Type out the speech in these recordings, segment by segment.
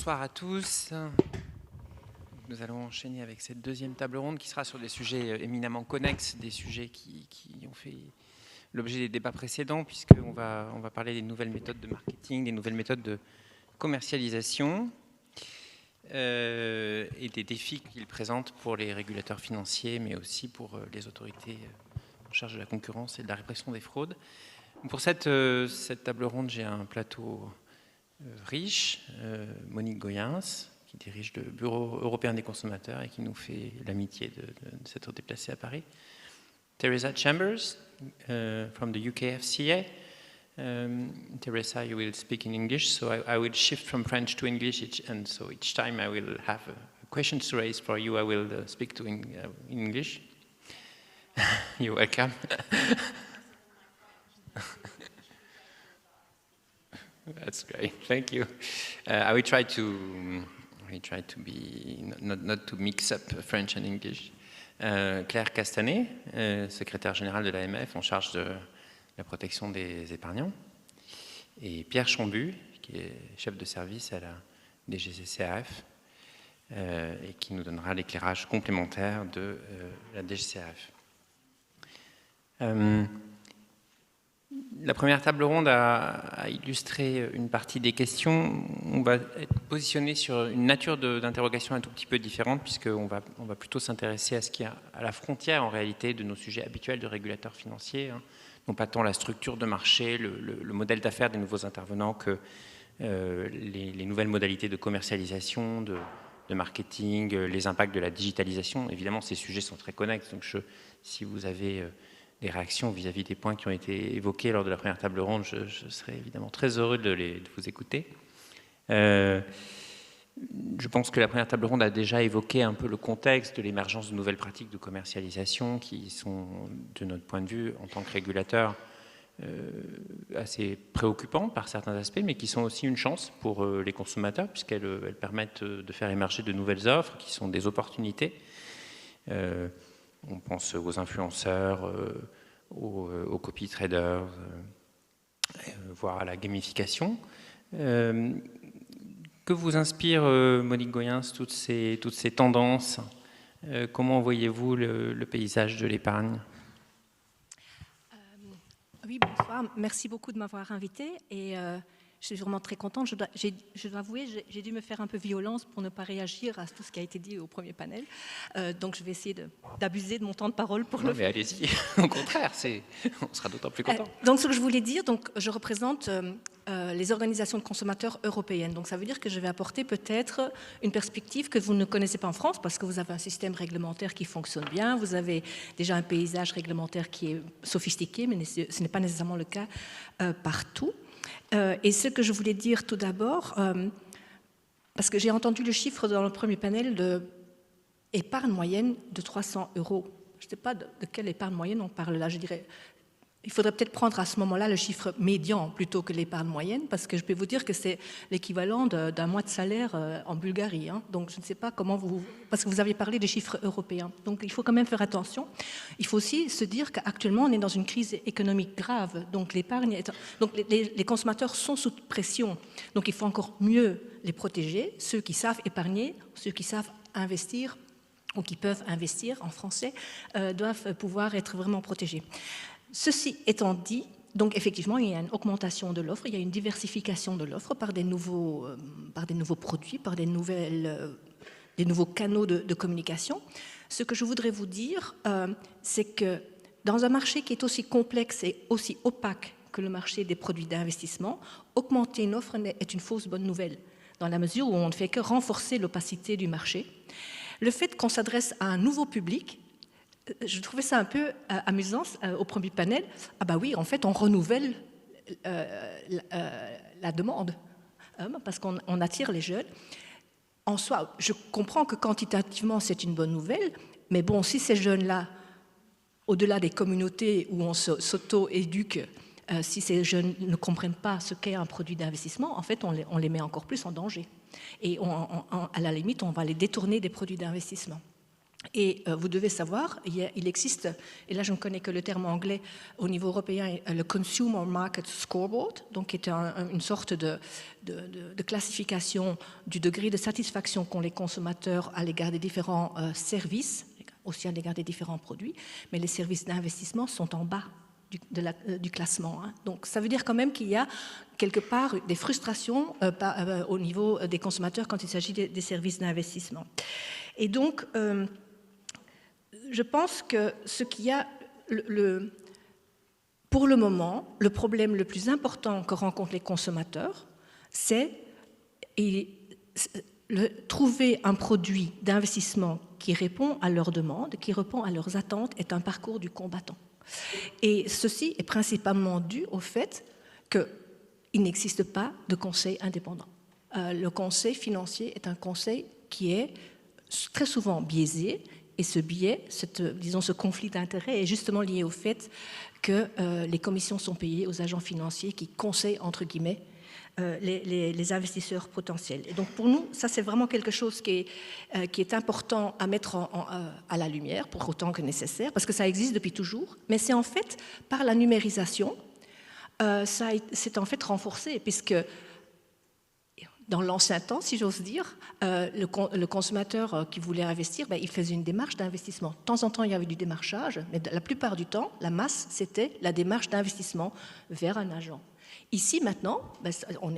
Bonsoir à tous. Nous allons enchaîner avec cette deuxième table ronde qui sera sur des sujets éminemment connexes, des sujets qui ont fait l'objet des débats précédents, puisqu'on va parler des nouvelles méthodes de marketing, des nouvelles méthodes de commercialisation et des défis qu'ils présentent pour les régulateurs financiers, mais aussi pour les autorités en charge de la concurrence et de la répression des fraudes. Pour cette table ronde, j'ai un plateau riche, Monique Goyens, qui dirige le Bureau européen des consommateurs et qui nous fait l'amitié de s'être déplacée à Paris. Teresa Chambers, from the UK FCA. Teresa, you will speak in English, so I will shift from French to English, and so each time I will have questions to raise for you, I will speak in English. You're welcome. That's great. Thank you. I will try to be not to mix up French and English. Claire Castanet, secrétaire générale de l'AMF en charge de la protection des épargnants, et Pierre Chambu, qui est chef de service à la DGCCRF et qui nous donnera l'éclairage complémentaire de la DGCCRF. La première table ronde a illustré une partie des questions. On va être positionné sur une nature d'interrogation un tout petit peu différente, puisqu'on va plutôt s'intéresser à ce qui est à la frontière, en réalité, de nos sujets habituels de régulateurs financiers. Non pas tant la structure de marché, le modèle d'affaires des nouveaux intervenants, que les nouvelles modalités de commercialisation, de marketing, les impacts de la digitalisation. Évidemment, ces sujets sont très connexes, donc si vous avez des réactions vis-à-vis des points qui ont été évoqués lors de la première table ronde, je serais évidemment très heureux de vous écouter. Je pense que la première table ronde a déjà évoqué un peu le contexte de l'émergence de nouvelles pratiques de commercialisation qui sont, de notre point de vue, en tant que régulateur, assez préoccupantes par certains aspects, mais qui sont aussi une chance pour les consommateurs, puisqu'elles permettent de faire émerger de nouvelles offres qui sont des opportunités. On pense aux influenceurs, aux copy traders, voire à la gamification. Que vous inspire, Monique Goyens, toutes ces tendances? Comment voyez-vous le paysage de l'épargne? Oui, bonsoir. Merci beaucoup de m'avoir invitée. Et je suis vraiment très contente. Je dois avouer, j'ai dû me faire un peu violence pour ne pas réagir à tout ce qui a été dit au premier panel. Donc, je vais essayer d'abuser de mon temps de parole pour non, mais allez-y. Au contraire, on sera d'autant plus content. Donc, ce que je voulais dire, je représente les organisations de consommateurs européennes. Donc, ça veut dire que je vais apporter peut-être une perspective que vous ne connaissez pas en France, parce que vous avez un système réglementaire qui fonctionne bien, vous avez déjà un paysage réglementaire qui est sophistiqué, mais ce n'est pas nécessairement le cas partout. Et ce que je voulais dire tout d'abord, parce que j'ai entendu le chiffre dans le premier panel d'épargne moyenne de 300 €. Je ne sais pas de quelle épargne moyenne on parle là, je dirais. Il faudrait peut-être prendre à ce moment-là le chiffre médian plutôt que l'épargne moyenne, parce que je peux vous dire que c'est l'équivalent d'un mois de salaire en Bulgarie. Donc je ne sais pas comment parce que vous avez parlé des chiffres européens. Donc il faut quand même faire attention. Il faut aussi se dire qu'actuellement on est dans une crise économique grave. Donc les consommateurs sont sous pression. Donc il faut encore mieux les protéger, ceux qui savent épargner, ceux qui savent investir ou qui peuvent investir en français, doivent pouvoir être vraiment protégés. Ceci étant dit, donc effectivement, il y a une augmentation de l'offre, il y a une diversification de l'offre par des nouveaux produits, par des nouveaux canaux de communication. Ce que je voudrais vous dire, c'est que dans un marché qui est aussi complexe et aussi opaque que le marché des produits d'investissement, augmenter une offre est une fausse bonne nouvelle, dans la mesure où on ne fait que renforcer l'opacité du marché. Le fait qu'on s'adresse à un nouveau public, je trouvais ça un peu amusant au premier panel. Ah bah oui, en fait, on renouvelle la demande parce qu'on attire les jeunes. En soi, je comprends que quantitativement, c'est une bonne nouvelle, mais bon, si ces jeunes-là, au-delà des communautés où on s'auto-éduque, si ces jeunes ne comprennent pas ce qu'est un produit d'investissement, en fait, on les met encore plus en danger. Et à la limite, on va les détourner des produits d'investissement. Et vous devez savoir, il existe, et là je ne connais que le terme anglais au niveau européen, le Consumer Market Scoreboard, donc qui est une sorte de classification du degré de satisfaction qu'ont les consommateurs à l'égard des différents services, aussi à l'égard des différents produits, mais les services d'investissement sont en bas du classement. Hein. Donc ça veut dire quand même qu'il y a quelque part des frustrations au niveau des consommateurs quand il s'agit des services d'investissement. Et donc, je pense que ce qu'il y a, pour le moment, le problème le plus important que rencontrent les consommateurs, c'est trouver un produit d'investissement qui répond à leurs demandes, qui répond à leurs attentes, est un parcours du combattant. Et ceci est principalement dû au fait qu'il n'existe pas de conseil indépendant. Le conseil financier est un conseil qui est très souvent biaisé, et ce biais, ce conflit d'intérêts est justement lié au fait que les commissions sont payées aux agents financiers qui conseillent, entre guillemets, les investisseurs potentiels. Et donc pour nous, ça c'est vraiment quelque chose qui est important à mettre à la lumière, pour autant que nécessaire, parce que ça existe depuis toujours, mais c'est en fait, par la numérisation, c'est en fait renforcé, puisque dans l'ancien temps, si j'ose dire, le consommateur qui voulait investir, il faisait une démarche d'investissement. De temps en temps, il y avait du démarchage, mais la plupart du temps, la masse, c'était la démarche d'investissement vers un agent. Ici, maintenant,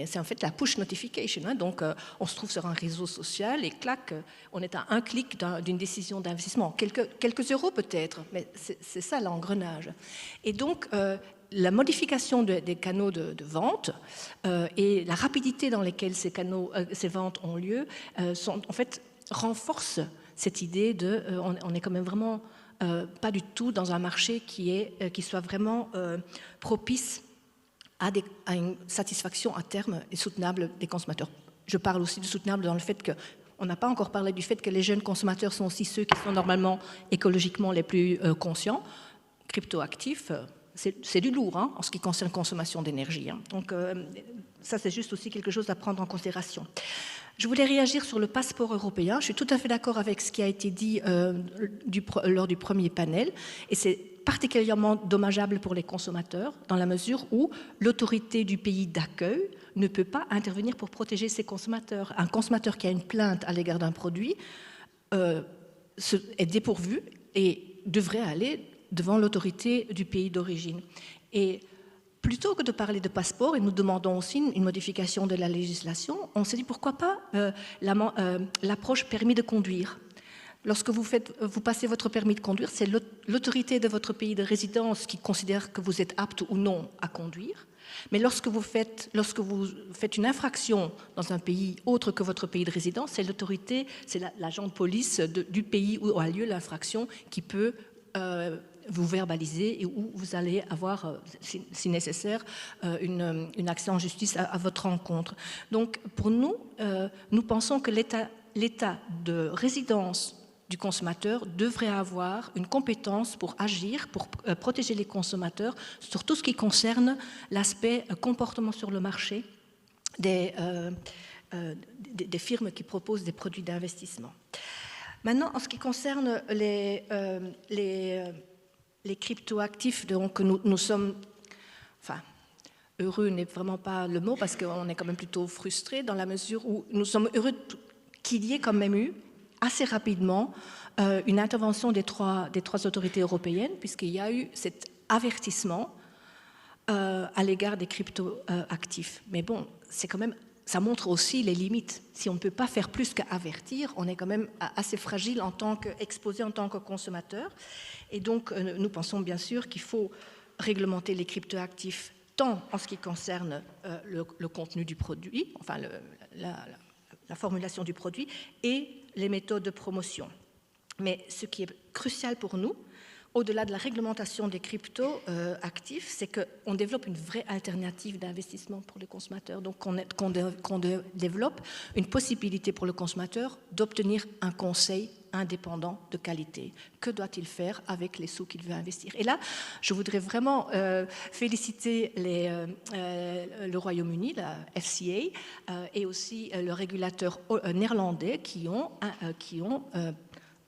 c'est en fait la push notification. Hein, donc, on se trouve sur un réseau social et clac, on est à un clic d'une décision d'investissement. Quelques euros peut-être, mais c'est ça l'engrenage. Et donc, la modification des canaux de vente et la rapidité dans laquelle ces ventes ont lieu en fait, renforcent cette idée on est quand même vraiment pas du tout dans un marché qui soit vraiment propice à une satisfaction à terme et soutenable des consommateurs. Je parle aussi de soutenable dans le fait qu'on n'a pas encore parlé du fait que les jeunes consommateurs sont aussi ceux qui sont normalement écologiquement les plus conscients. Cryptoactifs, c'est du lourd hein, en ce qui concerne la consommation d'énergie. Hein. Donc ça, c'est juste aussi quelque chose à prendre en considération. Je voulais réagir sur le passeport européen. Je suis tout à fait d'accord avec ce qui a été dit lors du premier panel. Et c'est particulièrement dommageable pour les consommateurs dans la mesure où l'autorité du pays d'accueil ne peut pas intervenir pour protéger ses consommateurs. Un consommateur qui a une plainte à l'égard d'un produit est dépourvu et devrait aller devant l'autorité du pays d'origine. Et plutôt que de parler de passeport, et nous demandons aussi une modification de la législation, on s'est dit pourquoi pas l'approche permis de conduire. Lorsque vous passez votre permis de conduire, c'est l'autorité de votre pays de résidence qui considère que vous êtes apte ou non à conduire. Mais lorsque vous faites une infraction dans un pays autre que votre pays de résidence, c'est l'autorité, c'est l'agent de police du pays où a lieu l'infraction qui peut vous verbaliser et où vous allez avoir, si nécessaire, une action en justice à votre encontre. Donc, pour nous, nous pensons que l'état de résidence du consommateur devrait avoir une compétence pour agir, pour protéger les consommateurs sur tout ce qui concerne l'aspect comportement sur le marché des firmes qui proposent des produits d'investissement. Maintenant, en ce qui concerne les cryptoactifs, donc nous sommes, enfin, heureux n'est vraiment pas le mot parce qu'on est quand même plutôt frustrés dans la mesure où nous sommes heureux qu'il y ait quand même eu assez rapidement une intervention des trois autorités européennes, puisqu'il y a eu cet avertissement à l'égard des cryptoactifs. Mais bon, c'est quand même, ça montre aussi les limites. Si on ne peut pas faire plus qu'avertir, on est quand même assez fragile exposé en tant que consommateur. Et donc, nous pensons bien sûr qu'il faut réglementer les cryptoactifs tant en ce qui concerne le contenu du produit, enfin la formulation du produit, et les méthodes de promotion. Mais ce qui est crucial pour nous, au-delà de la réglementation des crypto-actifs, c'est qu'on développe une vraie alternative d'investissement pour les consommateurs. Donc qu'on développe une possibilité pour le consommateur d'obtenir un conseil indépendant de qualité. Que doit-il faire avec les sous qu'il veut investir? Et là, je voudrais vraiment féliciter le Royaume-Uni, la FCA, et aussi le régulateur néerlandais qui ont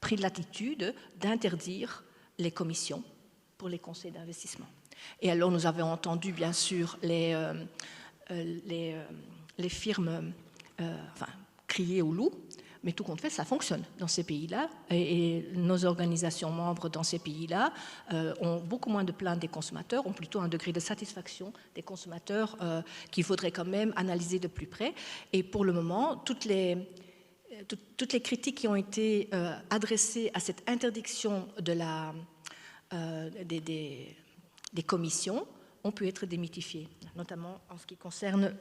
pris l'attitude d'interdire les commissions pour les conseils d'investissement. Et alors nous avons entendu bien sûr les firmes crier au loup, mais tout compte fait, ça fonctionne dans ces pays-là, et nos organisations membres dans ces pays-là ont beaucoup moins de plaintes des consommateurs, ont plutôt un degré de satisfaction des consommateurs qu'il faudrait quand même analyser de plus près. Et pour le moment, toutes les critiques qui ont été adressées à cette interdiction des commissions ont pu être démythifiées, notamment en ce qui concerne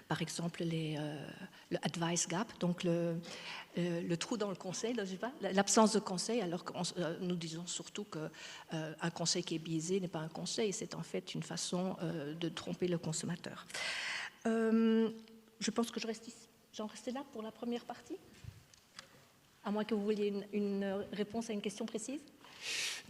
par exemple le advice gap, donc le trou dans le conseil, l'absence de conseil, alors que nous disons surtout qu'un conseil qui est biaisé n'est pas un conseil, c'est en fait une façon de tromper le consommateur. Je pense que j'en restais là pour la première partie, à moins que vous vouliez une réponse à une question précise.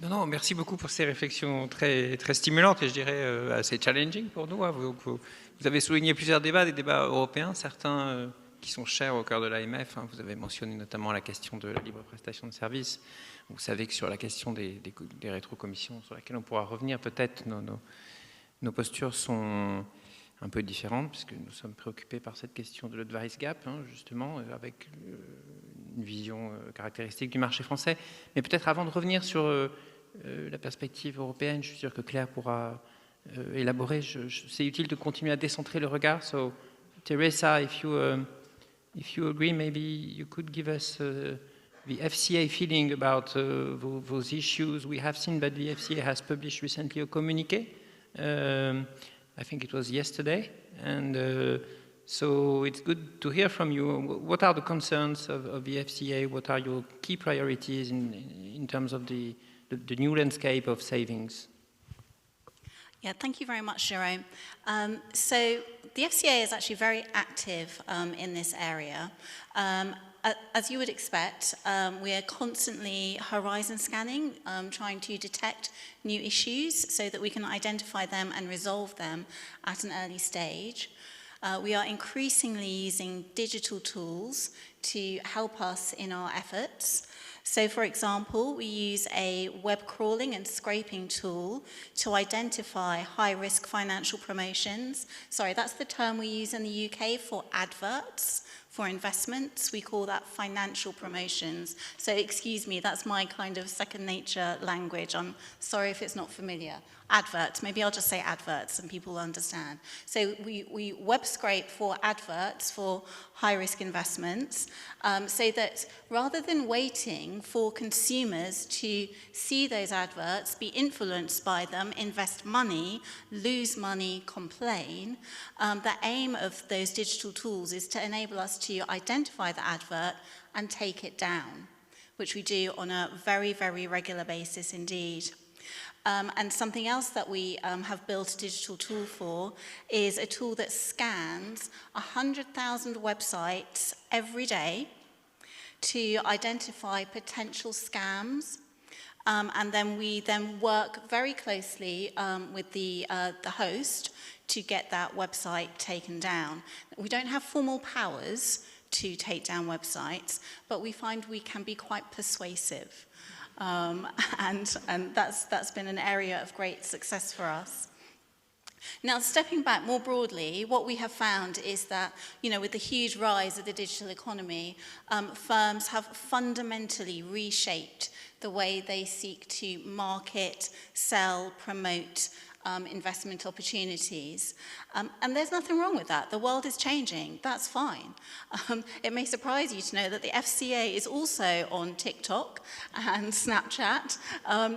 Non, merci beaucoup pour ces réflexions très, très stimulantes et je dirais assez challenging pour nous. Vous avez souligné plusieurs débats, des débats européens, certains qui sont chers au cœur de l'AMF. Vous avez mentionné notamment la question de la libre prestation de services. Vous savez que sur la question des rétrocommissions, sur laquelle on pourra revenir, peut-être nos postures sont un peu différentes, puisque nous sommes préoccupés par cette question de l'advice gap, justement, avec une vision caractéristique du marché français. Mais peut-être avant de revenir sur la perspective européenne, je suis sûr que Claire pourra élaborer. C'est utile de continuer à décentrer le regard. So, Teresa, if you agree, maybe you could give us the FCA feeling about those issues. We have seen that the FCA has published recently a communiqué. I think it was yesterday, and so it's good to hear from you. What are the concerns of the FCA? What are your key priorities in terms of the new landscape of savings? Yeah, thank you very much, Jerome. So the FCA is actually very active in this area. As you would expect, we are constantly horizon scanning, trying to detect new issues so that we can identify them and resolve them at an early stage. We are increasingly using digital tools to help us in our efforts. So, for example, we use a web crawling and scraping tool to identify high-risk financial promotions. Sorry, that's the term we use in the UK for adverts. For investments, we call that financial promotions. So excuse me, that's my kind of second nature language. I'm sorry if it's not familiar. Adverts, maybe I'll just say adverts and people will understand. So we web scrape for adverts for high-risk investments so that rather than waiting for consumers to see those adverts, be influenced by them, invest money, lose money, complain, the aim of those digital tools is to enable us to identify the advert and take it down, which we do on a very, very regular basis indeed. And something else that we have built a digital tool for is a tool that scans 100,000 websites every day to identify potential scams. And then we work very closely with the host to get that website taken down. We don't have formal powers to take down websites, but we find we can be quite persuasive. And that's been an area of great success for us. Now, stepping back more broadly, what we have found is that, with the huge rise of the digital economy, firms have fundamentally reshaped the way they seek to market, sell, promote investment opportunities. And there's nothing wrong with that. The world is changing. That's fine. It may surprise you to know that the FCA is also on TikTok and Snapchat,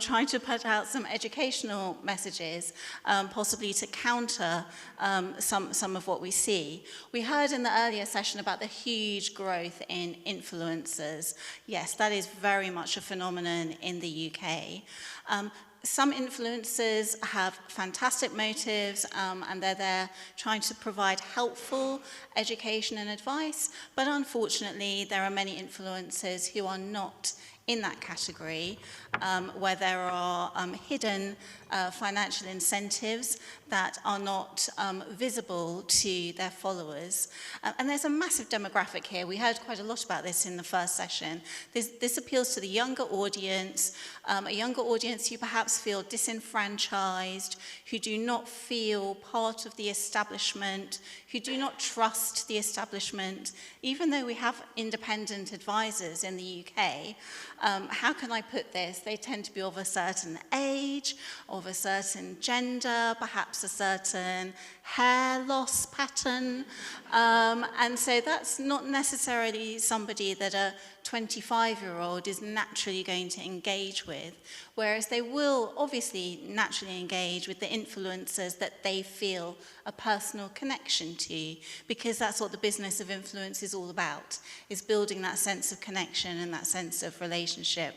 trying to put out some educational messages, possibly to counter some of what we see. We heard in the earlier session about the huge growth in influencers. Yes, that is very much a phenomenon in the UK. Some influencers have fantastic motives and they're there trying to provide helpful education and advice, but unfortunately there are many influencers who are not in that category where there are hidden financial incentives that are not visible to their followers. And there's a massive demographic here. We heard quite a lot about this in the first session. This appeals to the younger audience, a younger audience who perhaps feel disenfranchised, who do not feel part of the establishment, who do not trust the establishment. Even though we have independent advisors in the UK, how can I put this? They tend to be of a certain age, of a certain gender, perhaps a certain hair loss pattern. And so that's not necessarily somebody that a 25-year-old is naturally going to engage with, whereas they will obviously naturally engage with the influencers that they feel a personal connection to, because that's what the business of influence is all about, is building that sense of connection and that sense of relationship.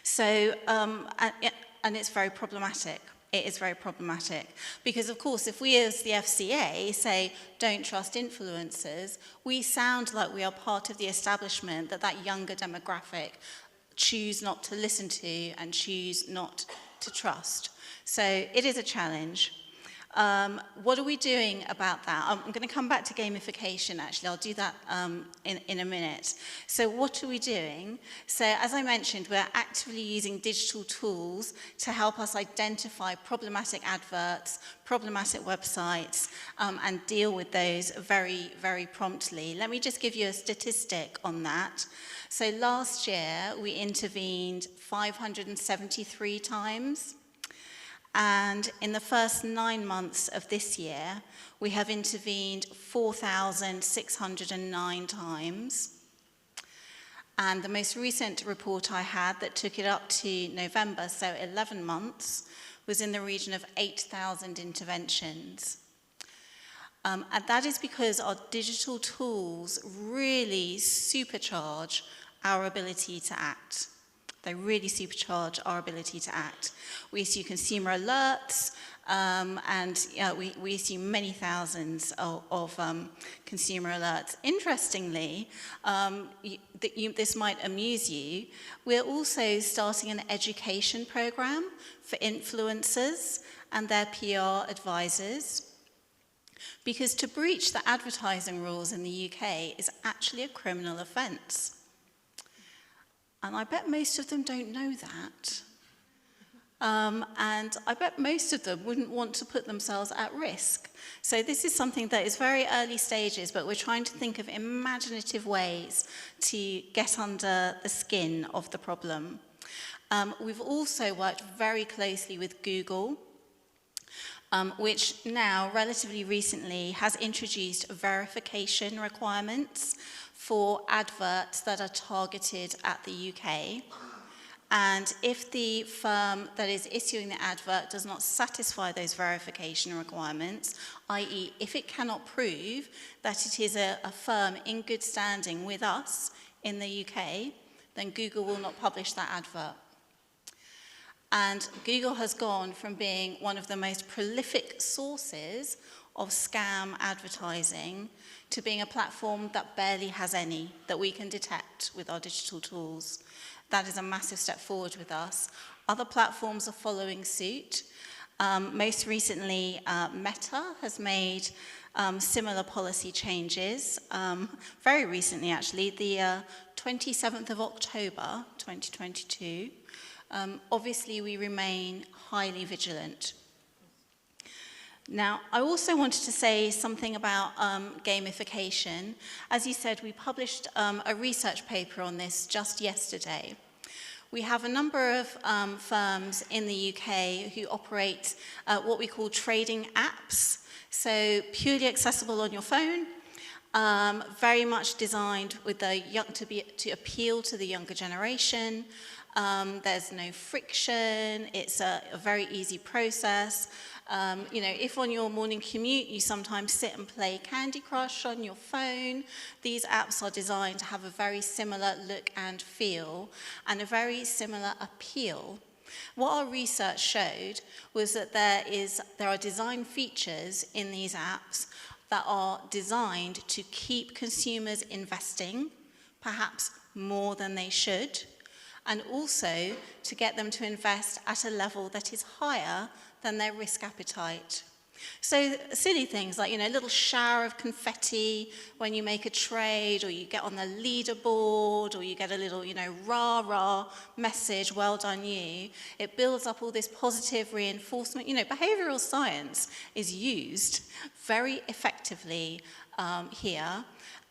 So, and it's very problematic. It is very problematic because, of course, if we as the FCA say don't trust influencers, we sound like we are part of the establishment that younger demographic choose not to listen to and choose not to trust. So it is a challenge. What are we doing about that? I'm going to come back to gamification, actually. I'll do that in a minute. So what are we doing? So as I mentioned, we're actively using digital tools to help us identify problematic adverts, problematic websites, and deal with those very, very promptly. Let me just give you a statistic on that. So last year, we intervened 573 times. And in the first 9 months of this year, we have intervened 4,609 times. And the most recent report I had that took it up to November, so 11 months, was in the region of 8,000 interventions. And that is because our digital tools really supercharge our ability to act. They really supercharge our ability to act. We issue consumer alerts, and we issue many thousands of consumer alerts. Interestingly, this might amuse you, we're also starting an education program for influencers and their PR advisors, because to breach the advertising rules in the UK is actually a criminal offence. And I bet most of them don't know that. And I bet most of them wouldn't want to put themselves at risk. So this is something that is very early stages, but we're trying to think of imaginative ways to get under the skin of the problem. We've also worked very closely with Google, which now, relatively recently, has introduced verification requirements for adverts that are targeted at the UK. And if the firm that is issuing the advert does not satisfy those verification requirements, i.e. if it cannot prove that it is a firm in good standing with us in the UK, then Google will not publish that advert. And Google has gone from being one of the most prolific sources of scam advertising to being a platform that barely has any that we can detect with our digital tools. That is a massive step forward with us. Other platforms are following suit. Most recently, Meta has made similar policy changes. Very recently, actually, the 27th of October, 2022. Obviously, we remain highly vigilant. Now, I also wanted to say something about gamification. As you said, we published a research paper on this just yesterday. We have a number of firms in the UK who operate what we call trading apps, so purely accessible on your phone, very much designed with to appeal to the younger generation. There's no friction. It's a very easy process. If on your morning commute you sometimes sit and play Candy Crush on your phone, these apps are designed to have a very similar look and feel and a very similar appeal. What our research showed was that there are design features in these apps that are designed to keep consumers investing, perhaps more than they should, and also to get them to invest at a level that is higher than their risk appetite. So silly things like, a little shower of confetti when you make a trade, or you get on the leaderboard, or you get a little, rah-rah message, well done you. It builds up all this positive reinforcement. Behavioral science is used very effectively here.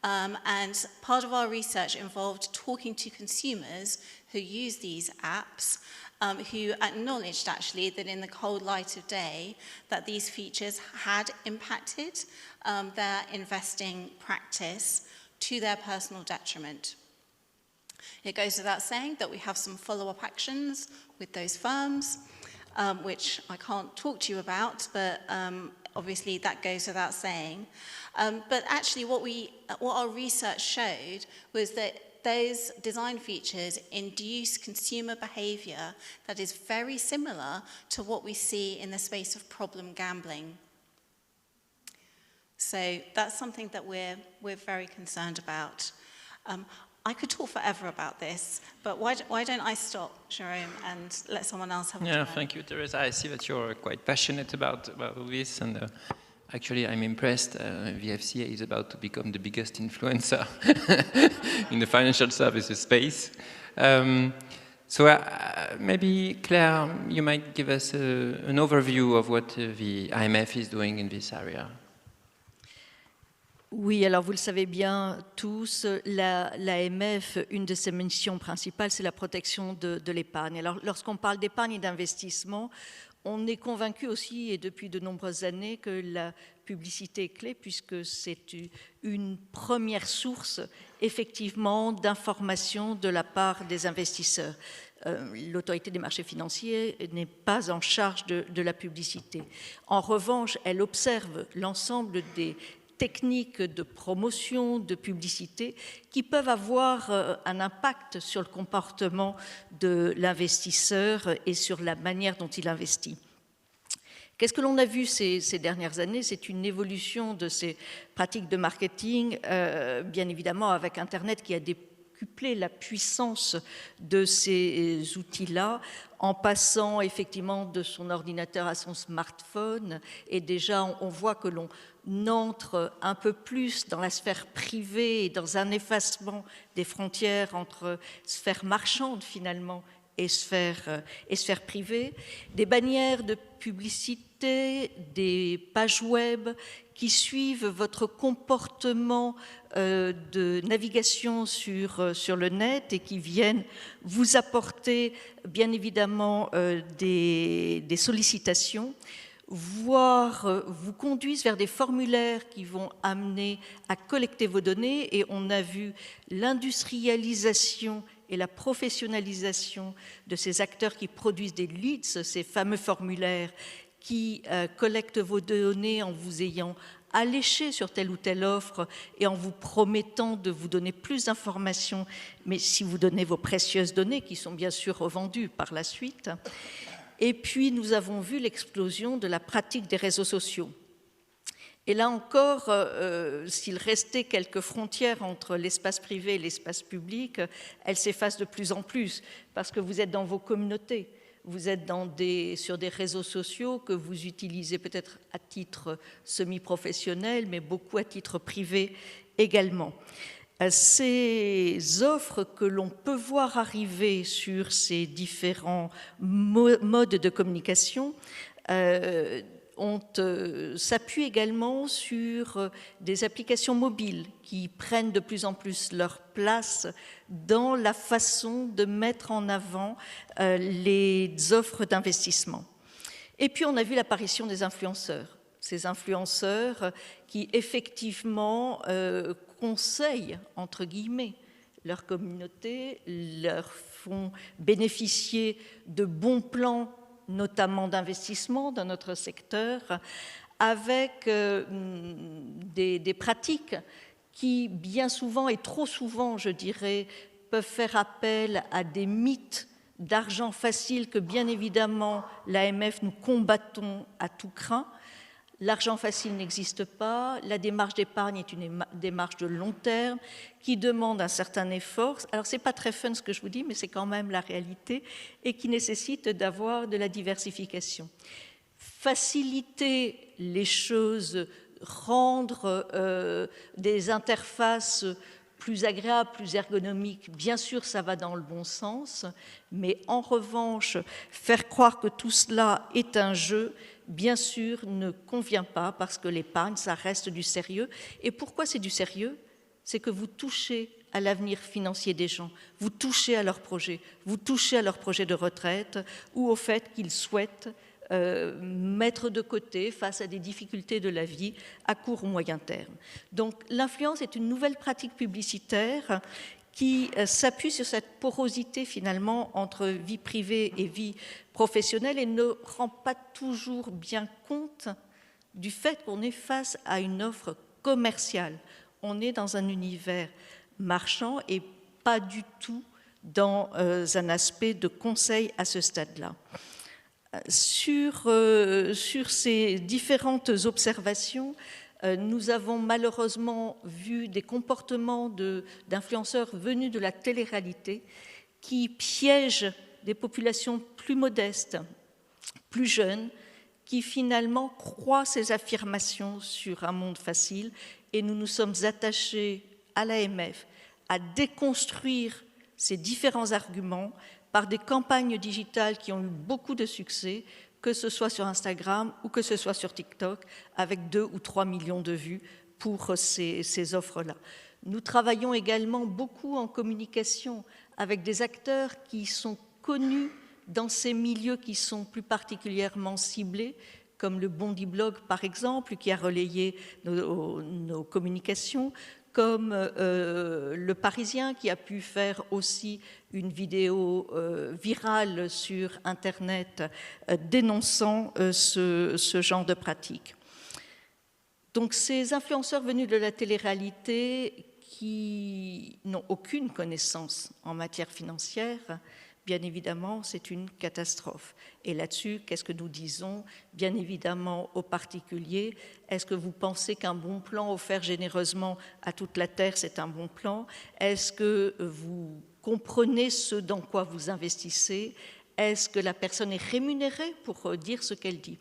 And part of our research involved talking to consumers who use these apps, who acknowledged actually that in the cold light of day that these features had impacted their investing practice to their personal detriment. It goes without saying that we have some follow-up actions with those firms, which I can't talk to you about, but obviously that goes without saying. But actually what our research showed was that those design features induce consumer behavior that is very similar to what we see in the space of problem gambling. So that's something that we're very concerned about. I could talk forever about this, but why don't I stop, Jerome, and let someone else have a turn? Thank you, Teresa. I see that you're quite passionate about all this, and actually, I'm impressed. The FCA is about to become the biggest influencer in the financial services space. So maybe, Claire, you might give us an overview of what the AMF is doing in this area. Oui, alors vous le savez bien tous, l'AMF, une de ses missions principales, c'est la protection de l'épargne. Alors lorsqu'on parle d'épargne et d'investissement, on est convaincu aussi, et depuis de nombreuses années, que la publicité est clé, puisque c'est une première source, effectivement, d'information de la part des investisseurs. L'autorité des marchés financiers n'est pas en charge de la publicité. En revanche, elle observe l'ensemble des techniques de promotion, de publicité, qui peuvent avoir un impact sur le comportement de l'investisseur et sur la manière dont il investit. Qu'est-ce que l'on a vu ces dernières années? C'est une évolution de ces pratiques de marketing, bien évidemment avec Internet qui a décuplé la puissance de ces outils-là, en passant effectivement de son ordinateur à son smartphone. Et déjà, on voit que l'on entre un peu plus dans la sphère privée et dans un effacement des frontières entre sphère marchande finalement et sphère privée, des bannières de publicité, des pages web qui suivent votre comportement de navigation sur le net et qui viennent vous apporter bien évidemment des sollicitations, voire vous conduisent vers des formulaires qui vont amener à collecter vos données. Et on a vu l'industrialisation et la professionnalisation de ces acteurs qui produisent des leads, ces fameux formulaires qui collectent vos données en vous ayant alléché sur telle ou telle offre et en vous promettant de vous donner plus d'informations, mais si vous donnez vos précieuses données, qui sont bien sûr revendues par la suite. Et puis, nous avons vu l'explosion de la pratique des réseaux sociaux. Et là encore, s'il restait quelques frontières entre l'espace privé et l'espace public, elles s'effacent de plus en plus, parce que vous êtes dans vos communautés, vous êtes sur des réseaux sociaux que vous utilisez peut-être à titre semi-professionnel, mais beaucoup à titre privé également. Ces offres que l'on peut voir arriver sur ces différents modes de communication s'appuient également sur des applications mobiles qui prennent de plus en plus leur place dans la façon de mettre en avant les offres d'investissement. Et puis on a vu l'apparition des influenceurs. Ces influenceurs qui effectivement conseillent, entre guillemets, leur communauté, leur font bénéficier de bons plans, notamment d'investissement dans notre secteur, avec des pratiques qui bien souvent, et trop souvent je dirais, peuvent faire appel à des mythes d'argent facile que bien évidemment l'AMF nous combattons à tout crin. L'argent facile n'existe pas, la démarche d'épargne est une démarche de long terme qui demande un certain effort. Alors, ce n'est pas très fun ce que je vous dis, mais c'est quand même la réalité et qui nécessite d'avoir de la diversification. Faciliter les choses, rendre des interfaces plus agréables, plus ergonomiques, bien sûr, ça va dans le bon sens, mais en revanche, faire croire que tout cela est un jeu, bien sûr, ne convient pas parce que l'épargne, ça reste du sérieux. Et pourquoi c'est du sérieux? C'est que vous touchez à l'avenir financier des gens, vous touchez à leurs projets, vous touchez à leurs projets de retraite ou au fait qu'ils souhaitent mettre de côté face à des difficultés de la vie à court ou moyen terme. Donc l'influence est une nouvelle pratique publicitaire qui s'appuie sur cette porosité finalement entre vie privée et vie professionnelle et ne rend pas toujours bien compte du fait qu'on est face à une offre commerciale. On est dans un univers marchand et pas du tout dans un aspect de conseil à ce stade-là. Sur ces différentes observations, nous avons malheureusement vu des comportements d'influenceurs venus de la télé-réalité qui piègent des populations plus modestes, plus jeunes, qui finalement croient ces affirmations sur un monde facile. Et nous nous sommes attachés à l'AMF à déconstruire ces différents arguments par des campagnes digitales qui ont eu beaucoup de succès, que ce soit sur Instagram ou que ce soit sur TikTok, avec 2 ou 3 millions de vues pour ces offres-là. Nous travaillons également beaucoup en communication avec des acteurs qui sont connus dans ces milieux qui sont plus particulièrement ciblés, comme le Bondi Blog par exemple, qui a relayé nos communications, comme le Parisien qui a pu faire aussi une vidéo virale sur Internet dénonçant ce genre de pratique. Donc ces influenceurs venus de la télé-réalité qui n'ont aucune connaissance en matière financière, bien évidemment, c'est une catastrophe. Et là-dessus, qu'est-ce que nous disons? Bien évidemment, aux particuliers, est-ce que vous pensez qu'un bon plan offert généreusement à toute la Terre, c'est un bon plan? Est-ce que vous comprenez ce dans quoi vous investissez? Est-ce que la personne est rémunérée pour dire ce qu'elle dit?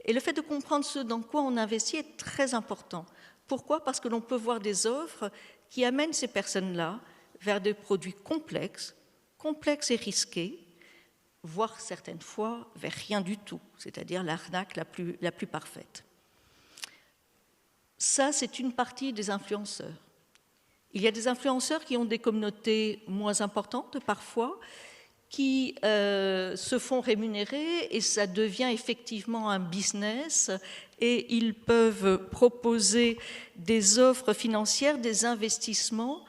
Et le fait de comprendre ce dans quoi on investit est très important. Pourquoi? Parce que l'on peut voir des offres qui amènent ces personnes-là vers des produits complexes et risqués, voire certaines fois vers rien du tout, c'est-à-dire l'arnaque la plus parfaite. Ça, c'est une partie des influenceurs. Il y a des influenceurs qui ont des communautés moins importantes parfois, qui se font rémunérer et ça devient effectivement un business et ils peuvent proposer des offres financières, des investissements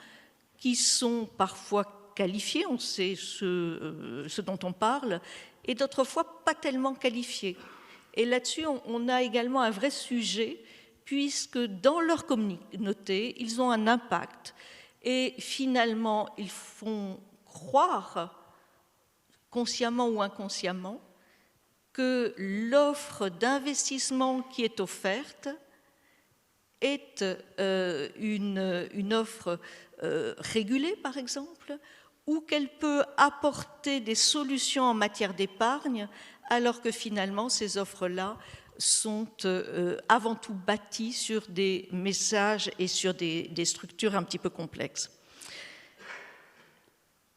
qui sont parfois qualifiés, on sait ce dont on parle, et d'autres fois pas tellement qualifiés. Et là-dessus, on a également un vrai sujet, puisque dans leur communauté, ils ont un impact. Et finalement, ils font croire, consciemment ou inconsciemment, que l'offre d'investissement qui est offerte est une offre régulée, par exemple, ou qu'elle peut apporter des solutions en matière d'épargne, alors que finalement, ces offres-là sont avant tout bâties sur des messages et sur des structures un petit peu complexes.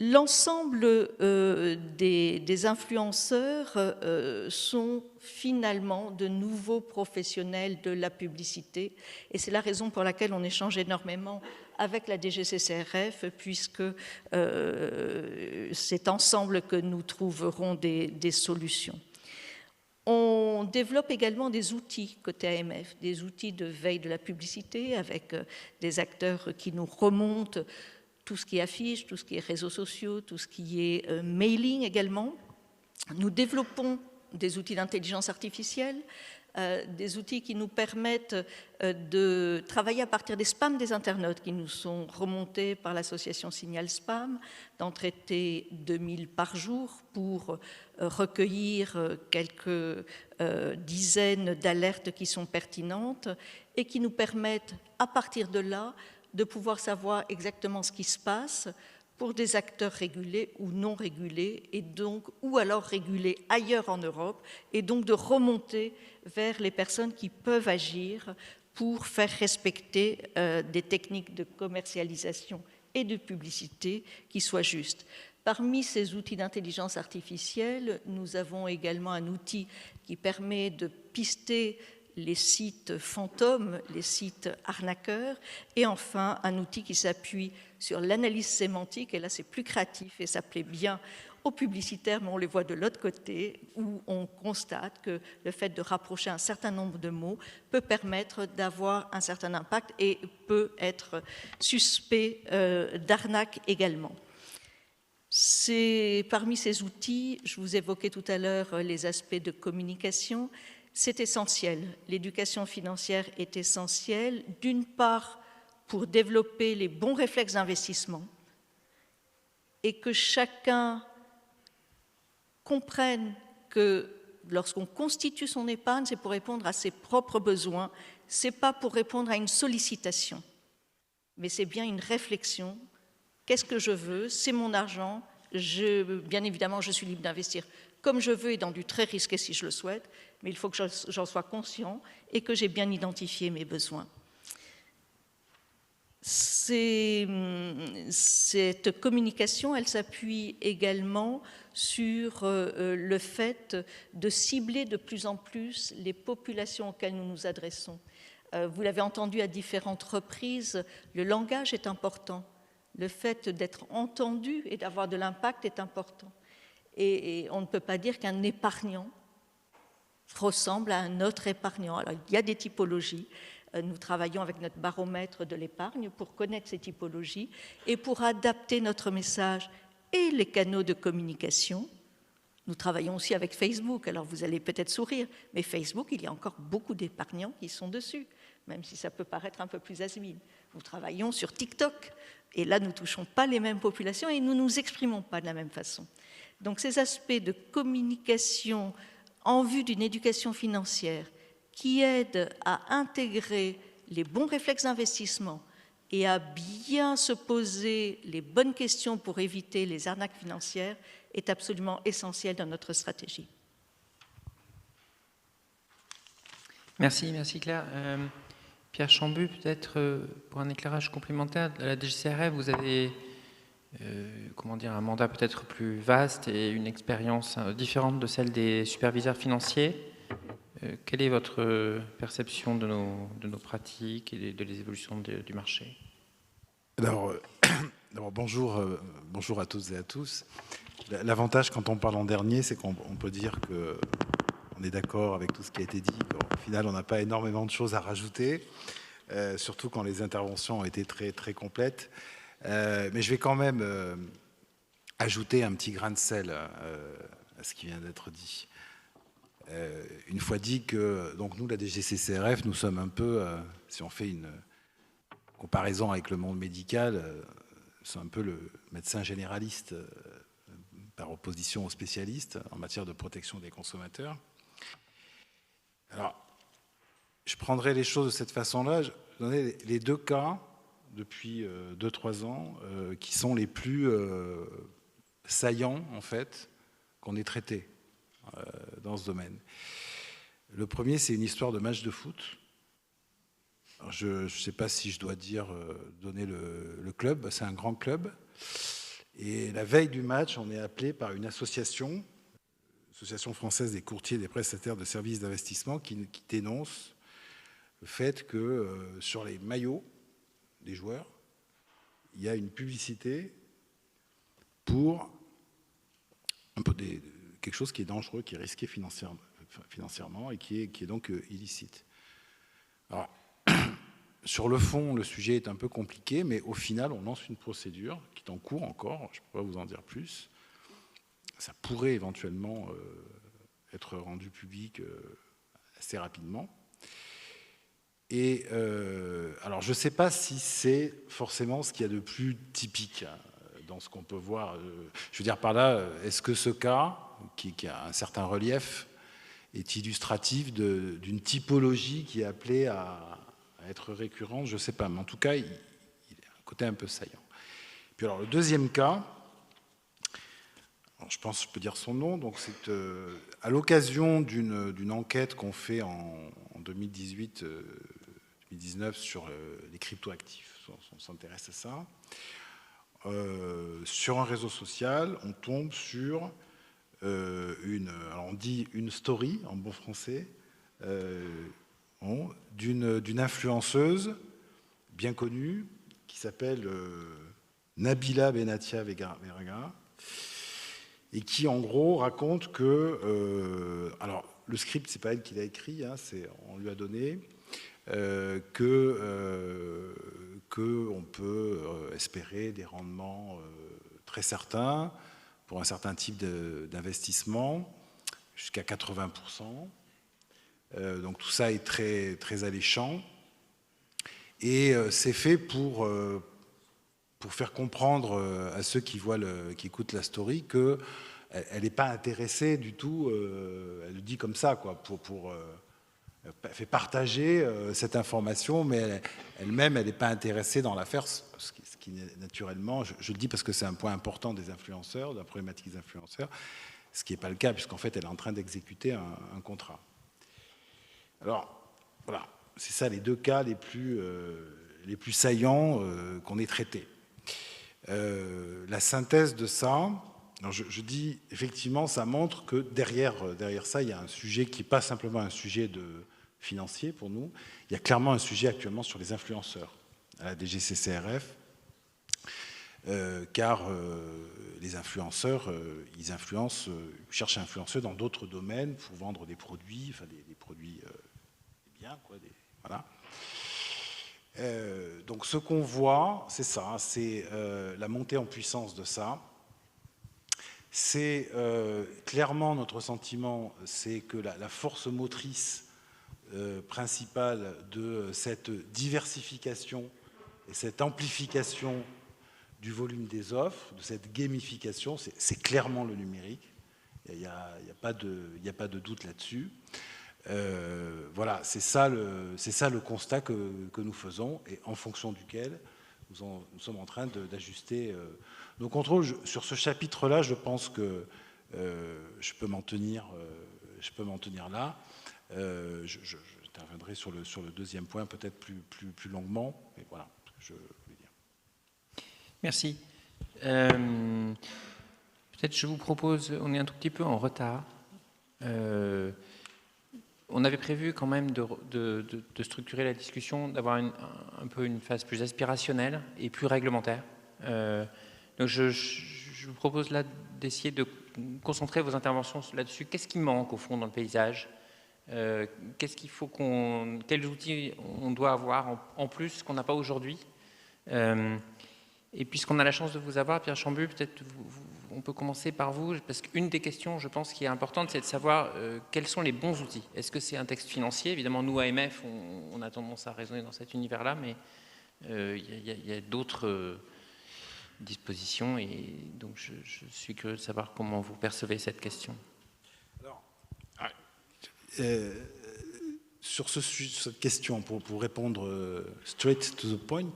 L'ensemble des influenceurs sont finalement de nouveaux professionnels de la publicité et c'est la raison pour laquelle on échange énormément avec la DGCCRF puisque c'est ensemble que nous trouverons des solutions. On développe également des outils côté AMF, des outils de veille de la publicité avec des acteurs qui nous remontent tout ce qui est affiche, tout ce qui est réseaux sociaux, tout ce qui est mailing également. Nous développons des outils d'intelligence artificielle des outils qui nous permettent de travailler à partir des spams des internautes qui nous sont remontés par l'association Signal Spam, d'en traiter 2000 par jour pour recueillir quelques dizaines d'alertes qui sont pertinentes et qui nous permettent, à partir de là, de pouvoir savoir exactement ce qui se passe pour des acteurs régulés ou non régulés, et donc, ou alors régulés ailleurs en Europe, et donc de remonter vers les personnes qui peuvent agir pour faire respecter des techniques de commercialisation et de publicité qui soient justes. Parmi ces outils d'intelligence artificielle, nous avons également un outil qui permet de pister les sites fantômes, les sites arnaqueurs, et enfin un outil qui s'appuie sur l'analyse sémantique, et là c'est plus créatif et ça plaît bien aux publicitaires, mais on les voit de l'autre côté, où on constate que le fait de rapprocher un certain nombre de mots peut permettre d'avoir un certain impact et peut être suspect d'arnaque également. Parmi ces outils, je vous évoquais tout à l'heure les aspects de communication. C'est essentiel. L'éducation financière est essentielle, d'une part pour développer les bons réflexes d'investissement et que chacun comprenne que lorsqu'on constitue son épargne, c'est pour répondre à ses propres besoins, ce n'est pas pour répondre à une sollicitation, mais c'est bien une réflexion. Qu'est-ce que je veux? C'est mon argent. Bien évidemment, je suis libre d'investir comme je veux et dans du très risqué si je le souhaite, mais il faut que j'en sois conscient et que j'ai bien identifié mes besoins. Cette communication, elle s'appuie également sur le fait de cibler de plus en plus les populations auxquelles nous nous adressons. Vous l'avez entendu à différentes reprises, le langage est important. Le fait d'être entendu et d'avoir de l'impact est important. Et on ne peut pas dire qu'un épargnant ressemble à un autre épargnant. Alors, il y a des typologies. Nous travaillons avec notre baromètre de l'épargne pour connaître ces typologies et pour adapter notre message et les canaux de communication. Nous travaillons aussi avec Facebook. Alors, vous allez peut-être sourire, mais Facebook, il y a encore beaucoup d'épargnants qui sont dessus, même si ça peut paraître un peu plus has-been. Nous travaillons sur TikTok. Et là, nous ne touchons pas les mêmes populations et nous ne nous exprimons pas de la même façon. Donc ces aspects de communication en vue d'une éducation financière qui aident à intégrer les bons réflexes d'investissement et à bien se poser les bonnes questions pour éviter les arnaques financières est absolument essentiel dans notre stratégie. Merci Claire. Pierre Chambu, peut-être pour un éclairage complémentaire, à la DGCRF, vous avez un mandat peut-être plus vaste et une expérience différente de celle des superviseurs financiers. Quelle est votre perception de nos pratiques et de les évolutions du marché? Alors, bonjour à toutes et à tous. L'avantage quand on parle en dernier, c'est qu'on peut dire qu'on est d'accord avec tout ce qui a été dit. Au final, on n'a pas énormément de choses à rajouter, surtout quand les interventions ont été très, très complètes. Mais je vais quand même ajouter un petit grain de sel à ce qui vient d'être dit. Une fois dit que donc nous, la DGCCRF, nous sommes un peu, si on fait une comparaison avec le monde médical, c'est un peu le médecin généraliste par opposition aux spécialistes en matière de protection des consommateurs. Alors, je prendrai les choses de cette façon-là. Je donnerai les deux cas depuis 2-3 ans qui sont les plus saillants, en fait, qu'on ait traités dans ce domaine. Le premier, c'est une histoire de match de foot. Alors, je ne sais pas si je dois donner le club. C'est un grand club. Et la veille du match, on est appelé par une association française des courtiers et des prestataires de services d'investissement qui dénonce le fait que sur les maillots des joueurs, il y a une publicité pour quelque chose qui est dangereux, qui est risqué financièrement et qui est donc illicite. Alors, sur le fond, le sujet est un peu compliqué, mais au final, on lance une procédure qui est en cours encore, je ne peux pas vous en dire plus. Ça pourrait éventuellement être rendu public assez rapidement. Et alors, je ne sais pas si c'est forcément ce qu'il y a de plus typique dans ce qu'on peut voir. Je veux dire par là, est-ce que ce cas, qui a un certain relief, est illustratif d'une typologie qui est appelée à être récurrente? Je ne sais pas, mais en tout cas, il a un côté un peu saillant. Puis alors, le deuxième cas, je pense que je peux dire son nom, donc c'est à l'occasion d'une enquête qu'on fait en 2018-2019 sur les cryptoactifs, on s'intéresse à ça. Sur un réseau social, on tombe sur alors on dit une story en bon français, d'une influenceuse bien connue qui s'appelle Nabila Benatia Vergara, et qui en gros raconte que, alors le script c'est pas elle qui l'a écrit, hein, on lui a donné, que on peut espérer des rendements très certains pour un certain type d'investissement, jusqu'à 80%. Donc tout ça est très, très alléchant. Et c'est fait pour faire comprendre à ceux qui écoutent la story qu'elle n'est pas intéressée du tout, elle le dit comme ça, quoi, elle fait partager cette information, mais elle-même, elle n'est pas intéressée dans l'affaire, ce qui naturellement, je le dis parce que c'est un point important des influenceurs, de la problématique des influenceurs, ce qui n'est pas le cas, puisqu'en fait, elle est en train d'exécuter un contrat. Alors, voilà, c'est ça les deux cas les plus saillants qu'on ait traités. La synthèse de ça, alors je dis, effectivement, ça montre que derrière ça, il y a un sujet qui n'est pas simplement un sujet financier pour nous, il y a clairement un sujet actuellement sur les influenceurs à la DGCCRF, car les influenceurs, ils cherchent à influencer dans d'autres domaines pour vendre des produits, enfin des produits, des biens, quoi, voilà. Donc ce qu'on voit, c'est ça, c'est la montée en puissance de ça. C'est clairement notre sentiment, c'est que la force motrice principale de cette diversification et cette amplification du volume des offres, de cette gamification, c'est clairement le numérique. Il n'y a pas de doute là-dessus. Voilà, c'est ça le constat que nous faisons et en fonction duquel nous sommes en train d'ajuster nos contrôles. Sur ce chapitre-là, je pense que je peux m'en tenir là. J'interviendrai sur le deuxième point peut-être plus longuement, mais voilà ce que je voulais dire. Merci. Peut-être je vous propose, on est un tout petit peu en retard. On avait prévu quand même de structurer la discussion, d'avoir un peu une phase plus aspirationnelle et plus réglementaire. Donc je vous propose là d'essayer de concentrer vos interventions là-dessus. Qu'est-ce qui manque au fond dans le paysage ? Qu'est-ce qu'il faut quels outils on doit avoir en plus qu'on n'a pas aujourd'hui ? Et puisqu'on a la chance de vous avoir, Pierre Chambu, peut-être on peut commencer par vous, parce qu'une des questions, je pense, qui est importante, c'est de savoir quels sont les bons outils. Est-ce que c'est un texte financier ? Évidemment, nous, AMF, on a tendance à raisonner dans cet univers-là, mais il y a d'autres dispositions, et donc je suis curieux de savoir comment vous percevez cette question. Alors, sur cette question, pour répondre straight to the point,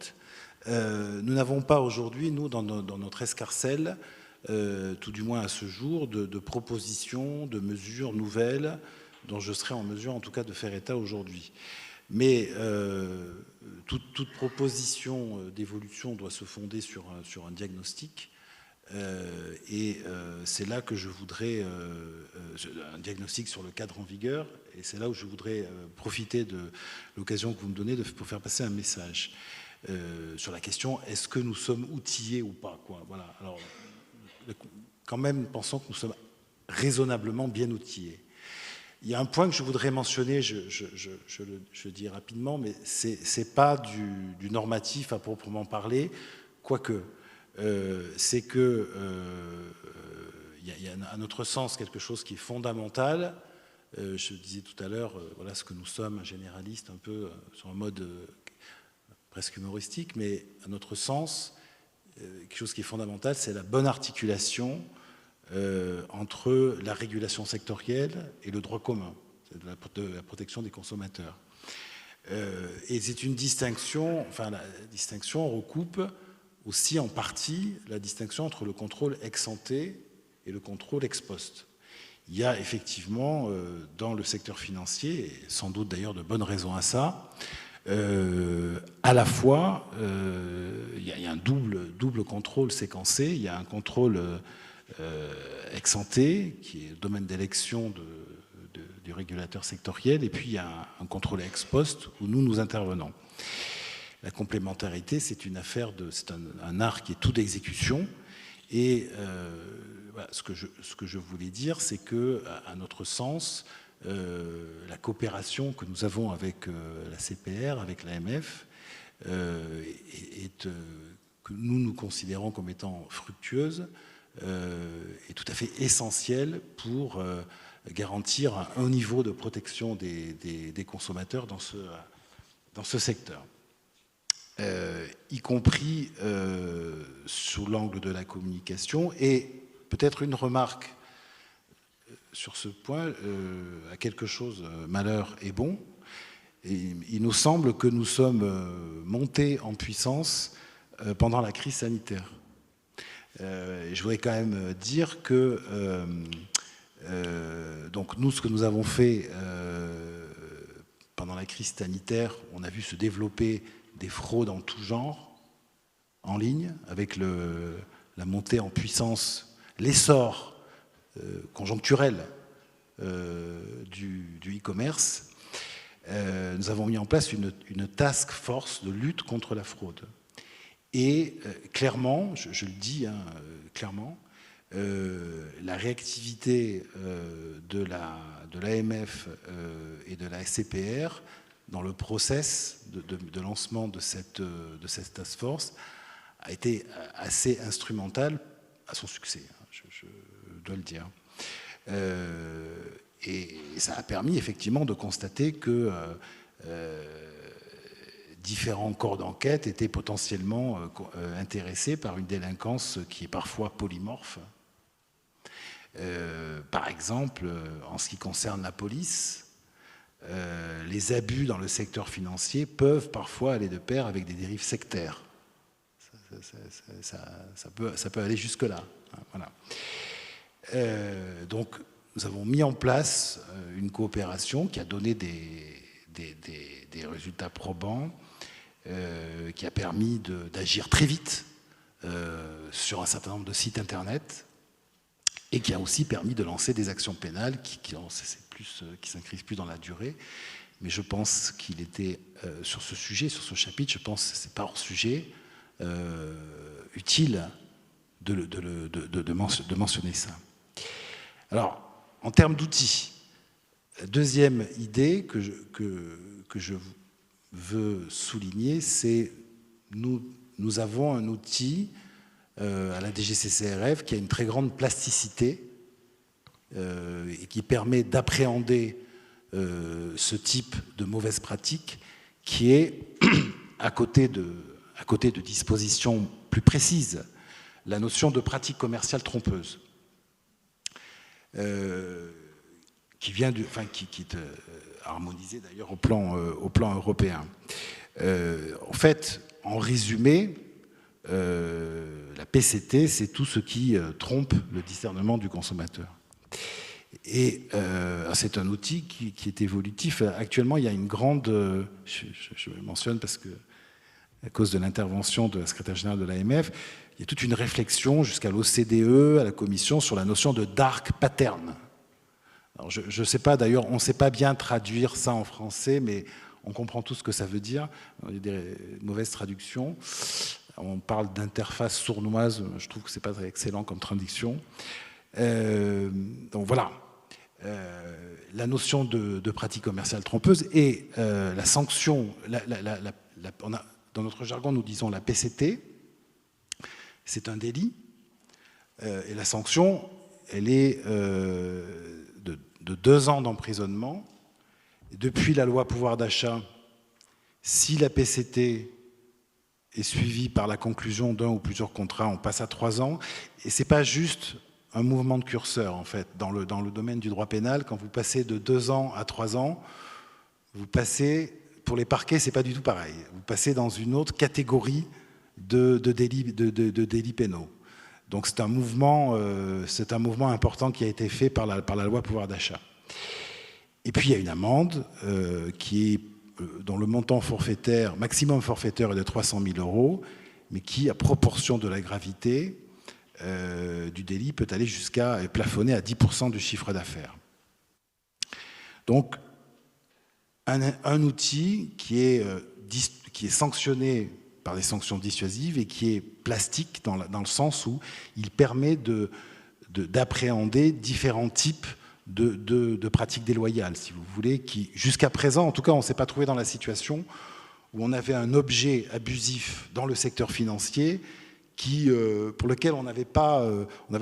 nous n'avons pas aujourd'hui, nous, dans notre escarcelle, tout du moins à ce jour, de propositions, de mesures nouvelles dont je serais en mesure, en tout cas, de faire état aujourd'hui. Mais toute proposition d'évolution doit se fonder sur un diagnostic. Et c'est là que je voudrais, un diagnostic sur le cadre en vigueur, et c'est là où je voudrais profiter de l'occasion que vous me donnez pour faire passer un message. Sur la question, est-ce que nous sommes outillés ou pas, quoi. Voilà. Alors, quand même, pensons que nous sommes raisonnablement bien outillés. Il y a un point que je voudrais mentionner, je le dis rapidement, mais c'est pas du normatif à proprement parler, quoique c'est que il y a à notre sens quelque chose qui est fondamental, Je disais tout à l'heure, voilà ce que nous sommes, un généraliste un peu sur un mode presque humoristique, mais à notre sens, quelque chose qui est fondamental, c'est la bonne articulation entre la régulation sectorielle et le droit commun, de la protection des consommateurs. Et c'est une distinction, enfin la distinction recoupe aussi en partie la distinction entre le contrôle ex ante et le contrôle ex post. Il y a effectivement dans le secteur financier, et sans doute d'ailleurs de bonnes raisons à ça, à la fois il y a un double contrôle séquencé. Il y a un contrôle ex ante qui est le domaine d'élection du régulateur sectoriel, et puis il y a un contrôle ex post où nous intervenons. La complémentarité, c'est une affaire c'est un art qui est tout d'exécution, et voilà, ce que je voulais dire, c'est que, à notre sens, la coopération que nous avons avec la CPR, avec l'AMF, que nous considérons comme étant fructueuse, est tout à fait essentielle pour garantir un haut niveau de protection des consommateurs dans ce secteur. Y compris sous l'angle de la communication. Et peut-être une remarque sur ce point, à quelque chose, malheur est bon. Et il nous semble que nous sommes montés en puissance pendant la crise sanitaire. Je voudrais quand même dire que donc nous, ce que nous avons fait pendant la crise sanitaire, on a vu se développer des fraudes en tout genre, en ligne, avec la montée en puissance, l'essor conjoncturel du e-commerce. Nous avons mis en place une task force de lutte contre la fraude. Et clairement, je le dis clairement, la réactivité de l'AMF et de la SCPR dans le process de lancement de cette task force a été assez instrumentale à son succès, je dois le dire. Et ça a permis effectivement de constater que différents corps d'enquête étaient potentiellement intéressés par une délinquance qui est parfois polymorphe. Par exemple, en ce qui concerne la police, les abus dans le secteur financier peuvent parfois aller de pair avec des dérives sectaires. Ça peut aller jusque-là. Voilà. Donc, nous avons mis en place une coopération qui a donné des résultats probants, qui a permis d'agir très vite sur un certain nombre de sites Internet, et qui a aussi permis de lancer des actions pénales qui s'inscrivent plus dans la durée. Mais je pense qu'il était, sur ce sujet, sur ce chapitre, je pense que ce n'est pas hors sujet, utile de mentionner ça. Alors, en termes d'outils, la deuxième idée que je veux souligner, c'est nous avons un outil à la DGCCRF qui a une très grande plasticité et qui permet d'appréhender ce type de mauvaise pratique, qui est, à côté de dispositions plus précises, la notion de pratique commerciale trompeuse, qui est harmonisée d'ailleurs au plan européen. En fait, en résumé, la PCT, c'est tout ce qui trompe le discernement du consommateur. Et c'est un outil qui est évolutif. Actuellement, il y a une grande... je le mentionne parce que, à cause de l'intervention de la secrétaire générale de l'AMF, il y a toute une réflexion jusqu'à l'OCDE, à la Commission, sur la notion de dark pattern. Alors, je ne sais pas, d'ailleurs, on ne sait pas bien traduire ça en français, mais on comprend tout ce que ça veut dire. Il y a des mauvaises traductions. On parle d'interface sournoise, je trouve que ce n'est pas très excellent comme traduction. Donc voilà, la notion de pratique commerciale trompeuse et la sanction, dans notre jargon nous disons la PCT, c'est un délit, et la sanction, elle est 2 ans d'emprisonnement. Depuis la loi pouvoir d'achat, si la PCT est suivie par la conclusion d'un ou plusieurs contrats, on passe à 3 ans. Et ce n'est pas juste un mouvement de curseur, en fait. Dans le domaine du droit pénal, quand vous passez de 2 ans à 3 ans, vous passez, pour les parquets, ce n'est pas du tout pareil. Vous passez dans une autre catégorie de délits pénaux. Donc c'est un mouvement important qui a été fait par la loi pouvoir d'achat. Et puis il y a une amende dont le montant forfaitaire, maximum forfaitaire est de 300 000 €, mais qui, à proportion de la gravité du délit, peut aller jusqu'à plafonner à 10% du chiffre d'affaires. Donc un outil qui est sanctionné par des sanctions dissuasives et qui est plastique dans le sens où il permet d'appréhender différents types de pratiques déloyales, si vous voulez, qui, jusqu'à présent, en tout cas, on ne s'est pas trouvé dans la situation où on avait un objet abusif dans le secteur financier pour lequel on avait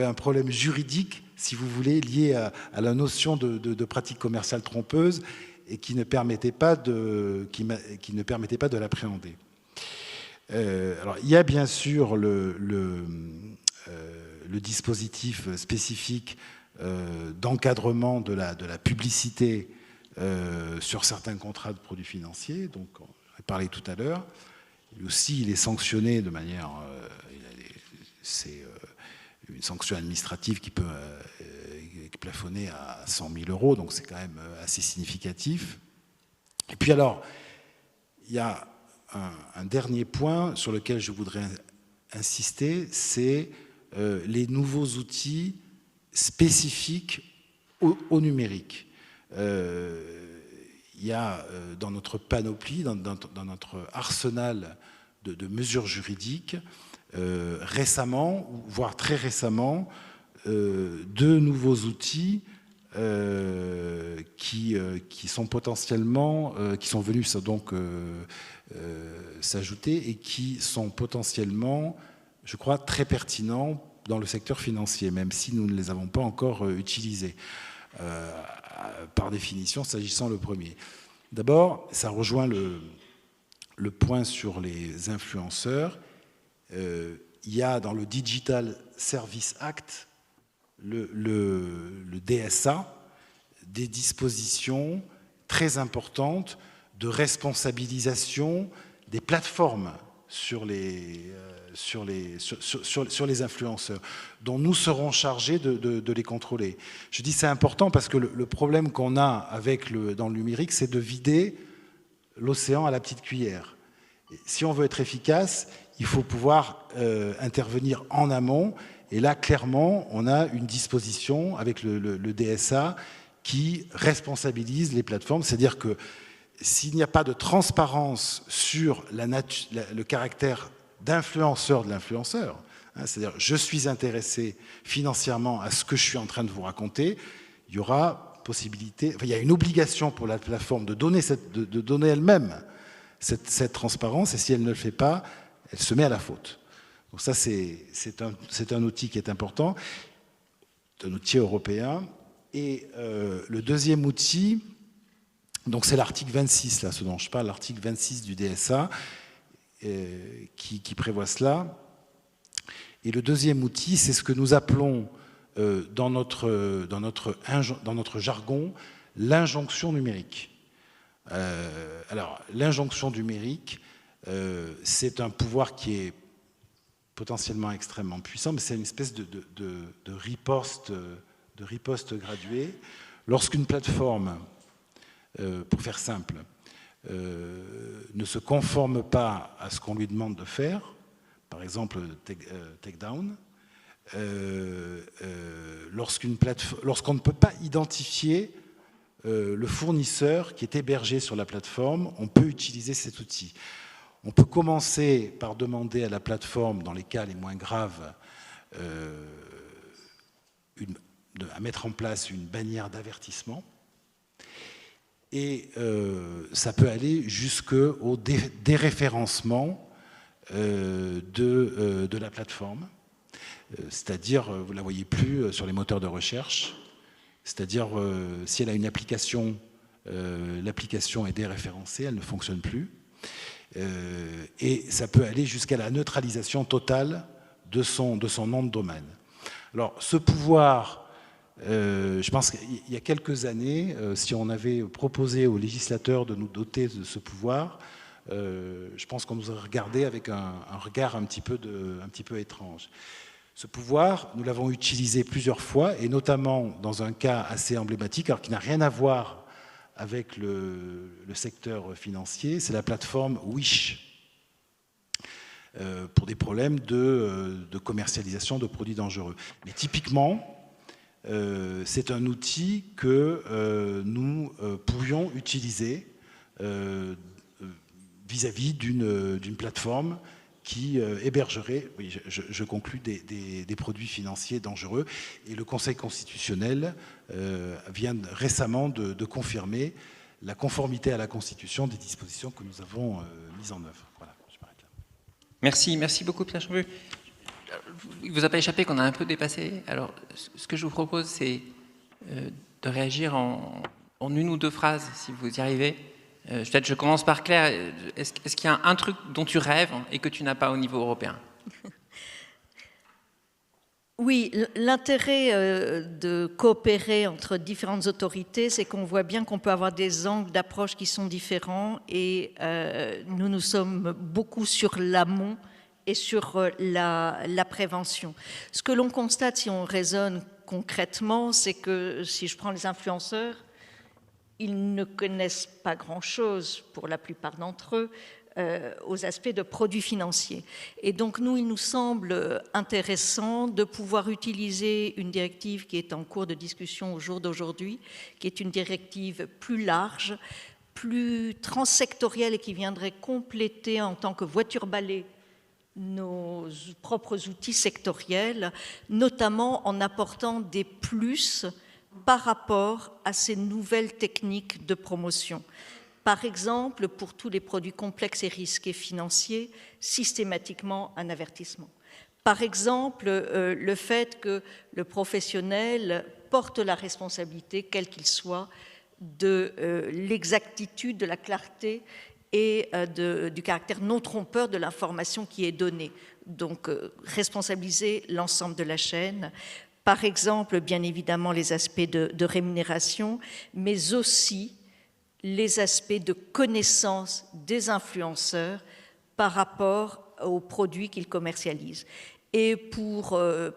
un problème juridique, si vous voulez, lié à la notion de pratique commerciale trompeuse et qui ne permettait pas de l'appréhender. Alors, il y a bien sûr le dispositif spécifique d'encadrement de la publicité sur certains contrats de produits financiers, donc on a parlé tout à l'heure. Lui aussi, il est sanctionné de manière... c'est une sanction administrative qui peut plafonner à 100 000 €, donc c'est quand même assez significatif. Et puis alors, il y a un dernier point sur lequel je voudrais insister, c'est les nouveaux outils spécifiques au numérique. Il y a dans notre panoplie, dans notre arsenal de mesures juridiques, récemment, voire très récemment, 2 nouveaux outils qui sont potentiellement, qui sont venus donc s'ajouter et qui sont potentiellement, je crois, très pertinents dans le secteur financier, même si nous ne les avons pas encore utilisés, par définition, s'agissant le premier. D'abord, ça rejoint le point sur les influenceurs. Il y a dans le Digital Service Act, le DSA, des dispositions très importantes de responsabilisation des plateformes sur les influenceurs, dont nous serons chargés de les contrôler. Je dis c'est important parce que le problème qu'on a dans le numérique, c'est de vider l'océan à la petite cuillère. Et si on veut être efficace, il faut pouvoir intervenir en amont. Et là, clairement, on a une disposition avec le DSA qui responsabilise les plateformes. C'est-à-dire que s'il n'y a pas de transparence sur le caractère d'influenceur de l'influenceur, c'est-à-dire je suis intéressé financièrement à ce que je suis en train de vous raconter, il y aura possibilité, il y a une obligation pour la plateforme de donner elle-même cette transparence, et si elle ne le fait pas, elle se met à la faute. Donc ça, c'est un outil qui est important, un outil européen. Et le deuxième outil, donc c'est l'article 26, là, ce dont je parle, l'article 26 du DSA, qui prévoit cela. Et le deuxième outil, c'est ce que nous appelons dans notre jargon l'injonction numérique. Alors, l'injonction numérique, c'est un pouvoir qui est potentiellement extrêmement puissant, mais c'est une espèce de riposte graduée. Lorsqu'une plateforme, pour faire simple, ne se conforme pas à ce qu'on lui demande de faire, par exemple takedown, lorsqu'on ne peut pas identifier le fournisseur qui est hébergé sur la plateforme, on peut utiliser cet outil. On peut commencer par demander à la plateforme, dans les cas les moins graves, à mettre en place une bannière d'avertissement. Et ça peut aller jusqu'au déréférencement de la plateforme. C'est-à-dire, vous ne la voyez plus sur les moteurs de recherche. C'est-à-dire, si elle a une application, l'application est déréférencée, elle ne fonctionne plus. Et ça peut aller jusqu'à la neutralisation totale de son nom de domaine. Alors, ce pouvoir, je pense qu'il y a quelques années, si on avait proposé aux législateurs de nous doter de ce pouvoir, je pense qu'on nous aurait regardé avec un regard un petit peu étrange. Ce pouvoir, nous l'avons utilisé plusieurs fois, et notamment dans un cas assez emblématique, alors qui n'a rien à voir avec le secteur financier, c'est la plateforme Wish, pour des problèmes de commercialisation de produits dangereux. Mais typiquement, c'est un outil que nous pourrions utiliser vis-à-vis d'une plateforme qui hébergerait, oui, je conclus, des produits financiers dangereux. Et le Conseil constitutionnel vient récemment de confirmer la conformité à la Constitution des dispositions que nous avons mises en œuvre. Voilà, je m'arrête là. Merci beaucoup Pierre Chambu. Il ne vous a pas échappé qu'on a un peu dépassé. Alors, ce que je vous propose, c'est de réagir en une ou deux phrases, si vous y arrivez. Peut-être je commence par Claire. Est-ce qu'il y a un truc dont tu rêves et que tu n'as pas au niveau européen? Oui, l'intérêt de coopérer entre différentes autorités, c'est qu'on voit bien qu'on peut avoir des angles d'approche qui sont différents et nous sommes beaucoup sur l'amont et sur la prévention. Ce que l'on constate si on raisonne concrètement, c'est que si je prends les influenceurs, ils ne connaissent pas grand-chose, pour la plupart d'entre eux, aux aspects de produits financiers. Et donc, il nous semble intéressant de pouvoir utiliser une directive qui est en cours de discussion au jour d'aujourd'hui, qui est une directive plus large, plus transsectorielle et qui viendrait compléter en tant que voiture-balai nos propres outils sectoriels, notamment en apportant des plus par rapport à ces nouvelles techniques de promotion. Par exemple, pour tous les produits complexes et risqués financiers, systématiquement un avertissement. Par exemple, le fait que le professionnel porte la responsabilité, quel qu'il soit, de l'exactitude, de la clarté et du caractère non trompeur de l'information qui est donnée. Donc, responsabiliser l'ensemble de la chaîne. Par exemple, bien évidemment, les aspects de rémunération, mais aussi les aspects de connaissance des influenceurs par rapport aux produits qu'ils commercialisent. Et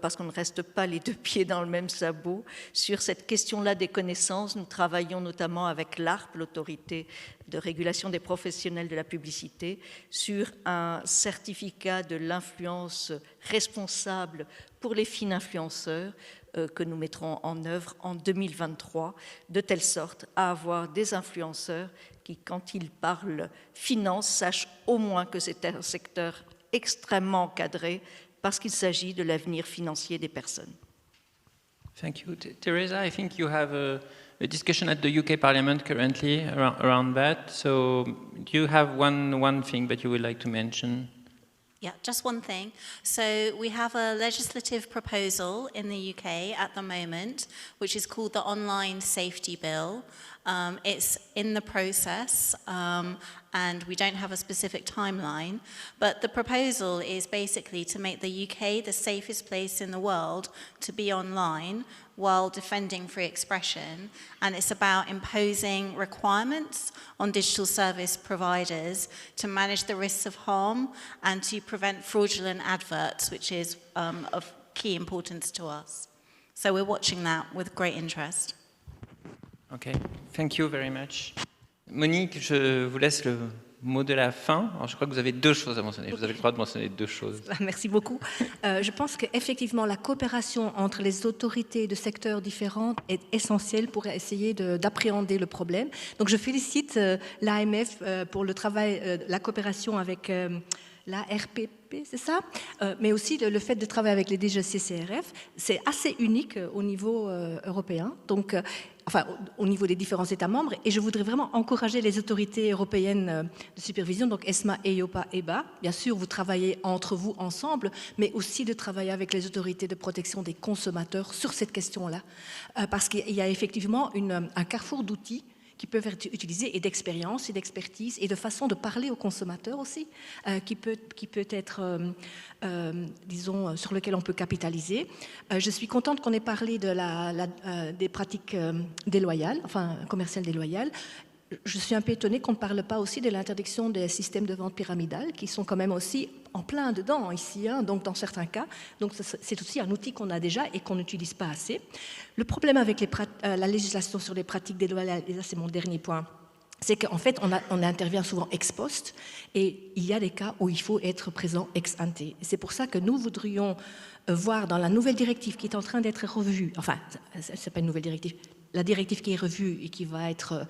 parce qu'on ne reste pas les deux pieds dans le même sabot, sur cette question-là des connaissances, nous travaillons notamment avec l'ARP, l'autorité de régulation des professionnels de la publicité, sur un certificat de l'influence responsable pour les influenceurs que nous mettrons en œuvre en 2023, de telle sorte à avoir des influenceurs qui, quand ils parlent finance, sachent au moins que c'est un secteur extrêmement encadré, parce qu'il s'agit de l'avenir financier des personnes. Thank you. Teresa, I think you have a discussion at the UK Parliament currently around that. So do you have one thing that you would like to mention? Yeah, just one thing. So we have a legislative proposal in the UK at the moment, which is called the Online Safety Bill. It's in the process, and we don't have a specific timeline, but the proposal is basically to make the UK the safest place in the world to be online while defending free expression, and it's about imposing requirements on digital service providers to manage the risks of harm and to prevent fraudulent adverts, which is of key importance to us. So we're watching that with great interest. Okay, thank you very much. Monique, je vous laisse le mot de la fin. Alors, je crois que vous avez deux choses à mentionner. Vous avez le droit de mentionner deux choses. Merci beaucoup. Je pense qu'effectivement, la coopération entre les autorités de secteurs différents est essentielle pour essayer d'appréhender le problème. Donc, je félicite l'AMF pour le travail, la coopération avec l'ARPP, CCCTB, c'est ça, mais aussi le fait de travailler avec les DGCCRF, c'est assez unique au niveau européen, donc, enfin au niveau des différents États membres, et je voudrais vraiment encourager les autorités européennes de supervision, donc ESMA, EIOPA, EBA. Bien sûr, vous travaillez entre vous ensemble, mais aussi de travailler avec les autorités de protection des consommateurs sur cette question-là, parce qu'il y a effectivement un carrefour d'outils qui peuvent être utilisés, et d'expérience, et d'expertise, et de façon de parler aux consommateurs aussi, qui peut être, disons, sur lequel on peut capitaliser. Je suis contente qu'on ait parlé des pratiques déloyales, enfin commerciales déloyales. Je suis un peu étonnée qu'on ne parle pas aussi de l'interdiction des systèmes de vente pyramidale, qui sont quand même aussi en plein dedans ici, hein, donc dans certains cas. Donc c'est aussi un outil qu'on a déjà et qu'on n'utilise pas assez. Le problème avec la législation sur les pratiques déloyales, et ça c'est mon dernier point, c'est qu'en fait on intervient souvent ex post, et il y a des cas où il faut être présent ex ante. Et c'est pour ça que nous voudrions voir dans la nouvelle directive qui est en train d'être revue, enfin c'est pas une nouvelle directive, la directive qui est revue et qui va être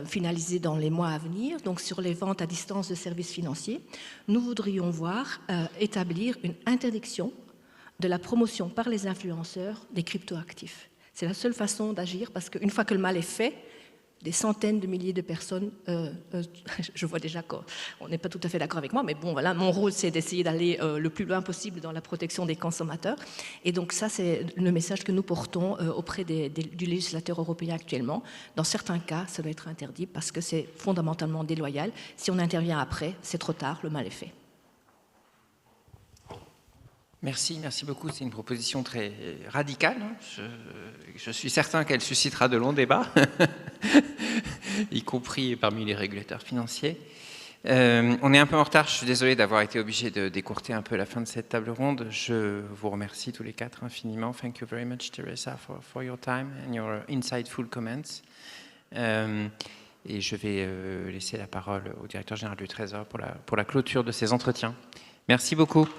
finalisée dans les mois à venir, donc sur les ventes à distance de services financiers, nous voudrions voir établir une interdiction de la promotion par les influenceurs des cryptoactifs. C'est la seule façon d'agir, parce qu'une fois que le mal est fait, des centaines de milliers de personnes, je vois déjà qu'on n'est pas tout à fait d'accord avec moi, mais bon, voilà, mon rôle, c'est d'essayer d'aller le plus loin possible dans la protection des consommateurs. Et donc ça, c'est le message que nous portons auprès du législateur européen actuellement. Dans certains cas, ça doit être interdit parce que c'est fondamentalement déloyal. Si on intervient après, c'est trop tard, le mal est fait. Merci beaucoup. C'est une proposition très radicale. Je suis certain qu'elle suscitera de longs débats, y compris parmi les régulateurs financiers. On est un peu en retard. Je suis désolé d'avoir été obligé de décourter un peu la fin de cette table ronde. Je vous remercie tous les quatre infiniment. Thank you very much, Teresa, for your time and your insightful comments. Et je vais laisser la parole au directeur général du Trésor pour la clôture de ces entretiens. Merci beaucoup.